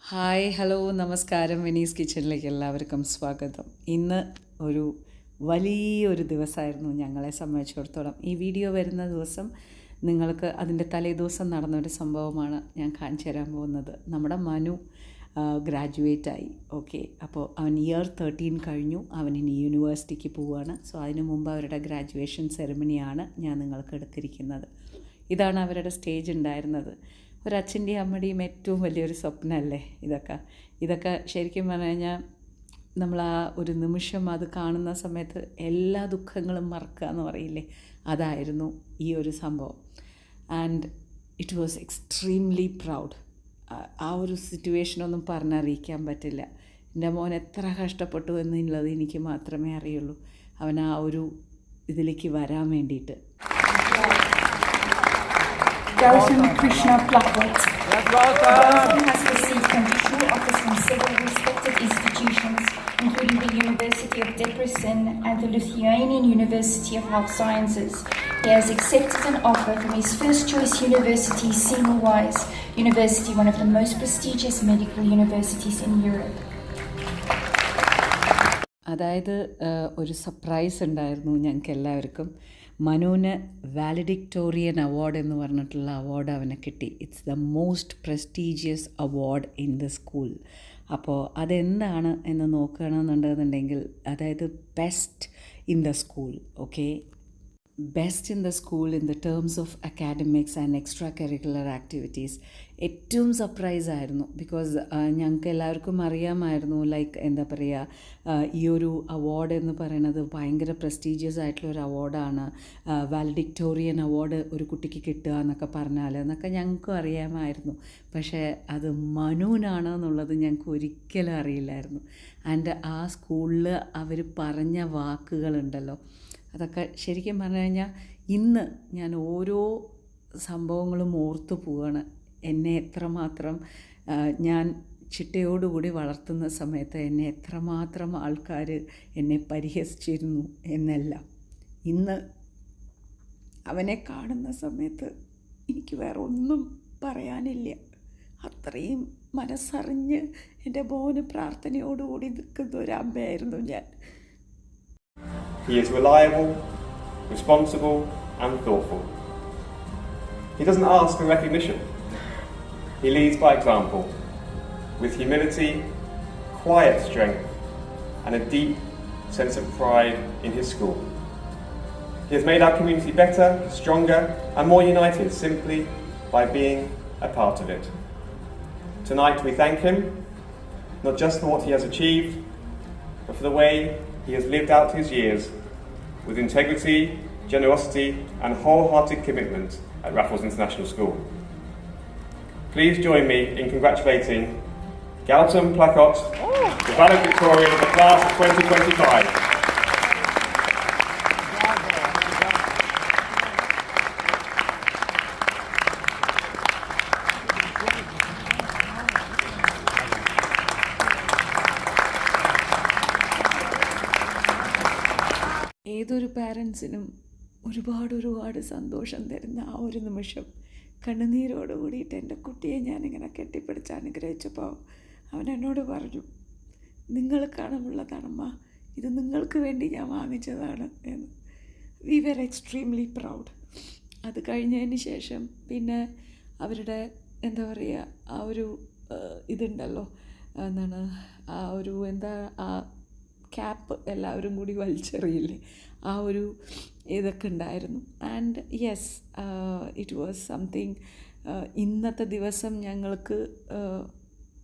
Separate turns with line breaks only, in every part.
Hi hello നമസ്കാരം. വിനീസ് കിച്ചണിലേക്ക് എല്ലാവർക്കും സ്വാഗതം. ഇന്ന് ഒരു വലിയൊരു ദിവസമായിരുന്നു ഞങ്ങളെ സംബന്ധിച്ചിടത്തോളം. ഈ വീഡിയോ വരുന്ന ദിവസം നിങ്ങൾക്ക് അതിൻ്റെ തലേദിവസം നടന്നൊരു സംഭവമാണ് ഞാൻ കാണിച്ചു തരാൻ പോകുന്നത്. നമ്മുടെ മനു ഗ്രാജുവേറ്റായി. ഓക്കെ, അപ്പോൾ അവൻ ഇയർ 13 കഴിഞ്ഞു. അവൻ ഇനി യൂണിവേഴ്സിറ്റിക്ക് പോവുകയാണ്. സോ അതിനു മുമ്പ് അവരുടെ ഗ്രാജുവേഷൻ സെറിമണിയാണ് ഞാൻ നിങ്ങൾക്ക് എടുത്തിരിക്കുന്നത്. ഇതാണ് അവരുടെ സ്റ്റേജ് ഉണ്ടായിരുന്നത്. ഒരച്ഛൻ്റെയും അമ്മയുടെയും ഏറ്റവും വലിയൊരു സ്വപ്നമല്ലേ ഇതൊക്കെ ശരിക്കും പറഞ്ഞു കഴിഞ്ഞാൽ നമ്മൾ ആ ഒരു നിമിഷം അത് കാണുന്ന സമയത്ത് എല്ലാ ദുഃഖങ്ങളും മറക്കുക എന്ന് പറയില്ലേ, അതായിരുന്നു ഈ ഒരു സംഭവം. And it was extremely proud. ആ ഒരു സിറ്റുവേഷനൊന്നും പറഞ്ഞറിയിക്കാൻ പറ്റില്ല. എൻ്റെ മോൻ എത്ര കഷ്ടപ്പെട്ടു എന്നുള്ളത് എനിക്ക് മാത്രമേ അറിയുള്ളൂ, അവൻ ആ ഒരു ഇതിലേക്ക് വരാൻ വേണ്ടിയിട്ട്.
Gautam Krishna Plakot. Gautam has received conditional offers from several respected institutions, including the University of Debrecen and the Lithuanian University of Health Sciences. He has accepted an offer from his first choice university, Semmelweis University, one of the most prestigious medical universities in Europe.
അതായത് ഒരു surprise ഉണ്ടായിരുന്നു ഞങ്ങൾക്ക് എല്ലാവർക്കും. മനുവിന് വാലഡിക്ടോറിയൻ award എന്ന് പറഞ്ഞിട്ടുള്ള award അവന് കിട്ടി. It's the most prestigious award in the school. അപ്പോൾ അതെന്താണ് എന്ന് നോക്കുകയാണെന്നുണ്ടെന്നുണ്ടെങ്കിൽ, അതായത് best in the school. Okay, best in the school in the terms of academics and extra curricular activities. ഏറ്റവും സർപ്രൈസ് ആയിരുന്നു. ബിക്കോസ് ഞങ്ങൾക്ക് എല്ലാവർക്കും അറിയാമായിരുന്നു, ലൈക്ക് എന്താ പറയുക, ഈ ഒരു അവാർഡ് എന്ന് പറയുന്നത് ഭയങ്കര പ്രസ്റ്റീജിയസ് ആയിട്ടുള്ളൊരു അവാർഡാണ്. വാലഡിക്ടോറിയൻ അവാർഡ് ഒരു കുട്ടിക്ക് കിട്ടുക എന്നൊക്കെ എന്നൊക്കെ ഞങ്ങൾക്കും അറിയാമായിരുന്നു. പക്ഷേ അത് മനുവിനാണ് എന്നുള്ളത് ഞങ്ങൾക്ക് ഒരിക്കലും അറിയില്ലായിരുന്നു. ആൻഡ് ആ സ്കൂളിൽ അവർ പറഞ്ഞ വാക്കുകളുണ്ടല്ലോ, അതൊക്കെ ശരിക്കും പറഞ്ഞു കഴിഞ്ഞാൽ ഇന്ന് ഞാൻ ഓരോ സംഭവങ്ങളും ഓർത്തു പോവുകയാണ്. എന്നെ എത്രമാത്രം ഞാൻ ചിട്ടയോടുകൂടി വളർത്തുന്ന സമയത്ത് എന്നെ എത്രമാത്രം ആൾക്കാർ എന്നെ പരിഹസിച്ചിരുന്നു എന്നെല്ലാം. ഇന്ന് അവനെ കാണുന്ന സമയത്ത് എനിക്ക് വേറെ ഒന്നും പറയാനില്ല. അത്രയും മനസ്സറിഞ്ഞ് എൻ്റെ മോന് പ്രാർത്ഥനയോടുകൂടി നിൽക്കുന്ന ഒരു അമ്മയായിരുന്നു ഞാൻ.
He is reliable, responsible and thoughtful. He doesn't ask for recognition. He leads by example, with humility, quiet strength and a deep sense of pride in his school. He has made our community better, stronger and more united simply by being a part of it. Tonight we thank him, not just for what he has achieved, but for the way he has lived out his years with integrity, generosity and wholehearted commitment at Raffles International School. Please join me in congratulating Gautam Plakot, the valedictorian of the class of 2025.
ഏതൊരു പാരൻസിനും ഒരുപാട് സന്തോഷം തരുന്ന ആ ഒരു നിമിഷം. കണ്ണുനീരോട് കൂടിയിട്ട് എൻ്റെ കുട്ടിയെ ഞാനിങ്ങനെ കെട്ടിപ്പിടിച്ച് അനുഗ്രഹിച്ചപ്പോൾ അവൻ എന്നോട് പറഞ്ഞു, നിങ്ങൾക്കാണുള്ളതാണമ്മ, ഇത് നിങ്ങൾക്ക് വേണ്ടി ഞാൻ വാങ്ങിച്ചതാണ് എന്ന്. We were extremely proud. അത് കഴിഞ്ഞതിന് ശേഷം പിന്നെ അവരുടെ എന്താ പറയുക, ആ ഒരു ഇതുണ്ടല്ലോ, എന്താണ് ആ ഒരു ആ ക്യാപ്പ് എല്ലാവരും കൂടി വലിച്ചെറിയില്ലേ, ആ ഒരു ഇതൊക്കെ ഉണ്ടായിരുന്നു. And yes, it was something. ഇന്നത്തെ ദിവസം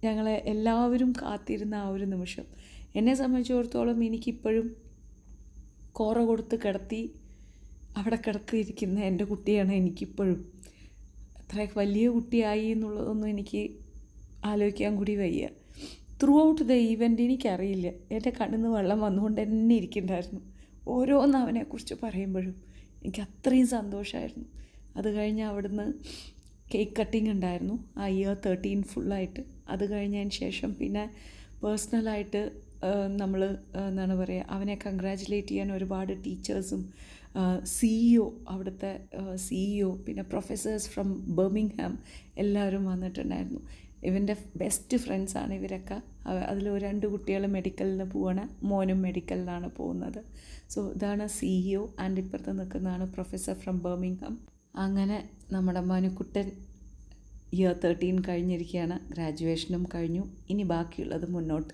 ഞങ്ങളെ എല്ലാവരും കാത്തിരുന്ന ആ ഒരു നിമിഷം. എന്നെ സംബന്ധിച്ചിടത്തോളം എനിക്കിപ്പോഴും കോറ കൊടുത്ത് അവിടെ കിടത്തിയിരിക്കുന്ന എൻ്റെ കുട്ടിയാണ് എനിക്കിപ്പോഴും. അത്ര വലിയ കുട്ടിയായി എന്നുള്ളതൊന്നും എനിക്ക് ആലോചിക്കാൻ കൂടി വയ്യ. ത്രൂ ഔട്ട് ദ ഈവൻ്റ് എനിക്കറിയില്ല, എൻ്റെ കണ്ണിൽ നിന്ന് വെള്ളം വന്നുകൊണ്ട് തന്നെ ഇരിക്കുന്നുണ്ടായിരുന്നു. ഓരോന്ന് അവനെക്കുറിച്ച് പറയുമ്പോഴും എനിക്ക് അത്രയും സന്തോഷമായിരുന്നു. അത് കഴിഞ്ഞ് അവിടുന്ന് കേക്ക് കട്ടിങ് ഉണ്ടായിരുന്നു ആ ഇയർ 13 ഫുള്ളായിട്ട്. അത് കഴിഞ്ഞതിന് ശേഷം പിന്നെ പേഴ്സണലായിട്ട് നമ്മൾ എന്താണ് പറയുക, അവനെ കൺഗ്രാജുലേറ്റ് ചെയ്യാൻ ഒരുപാട് ടീച്ചേഴ്സും CEO, അവിടുത്തെ CEO, പിന്നെ പ്രൊഫസേഴ്സ് ഫ്രം ബർമിംഗ്ഹാം എല്ലാവരും വന്നിട്ടുണ്ടായിരുന്നു. ഇവൻ്റെ ബെസ്റ്റ് ഫ്രണ്ട്സാണ് ഇവരൊക്കെ. അതിൽ 2 കുട്ടികൾ മെഡിക്കലിന് പോവാണ്, മോനും മെഡിക്കലിനാണ് പോകുന്നത്. സോ ഇതാണ് CEO ആൻഡ് ഇപ്പുറത്ത് നിൽക്കുന്നതാണ് പ്രൊഫസർ ഫ്രം ബർമിംഗ്ഹാം. അങ്ങനെ നമ്മുടെ മനുക്കുട്ടൻ ഇയർ 13 കഴിഞ്ഞിരിക്കുകയാണ്, ഗ്രാജുവേഷനും കഴിഞ്ഞു. ഇനി ബാക്കിയുള്ളത് മുന്നോട്ട്.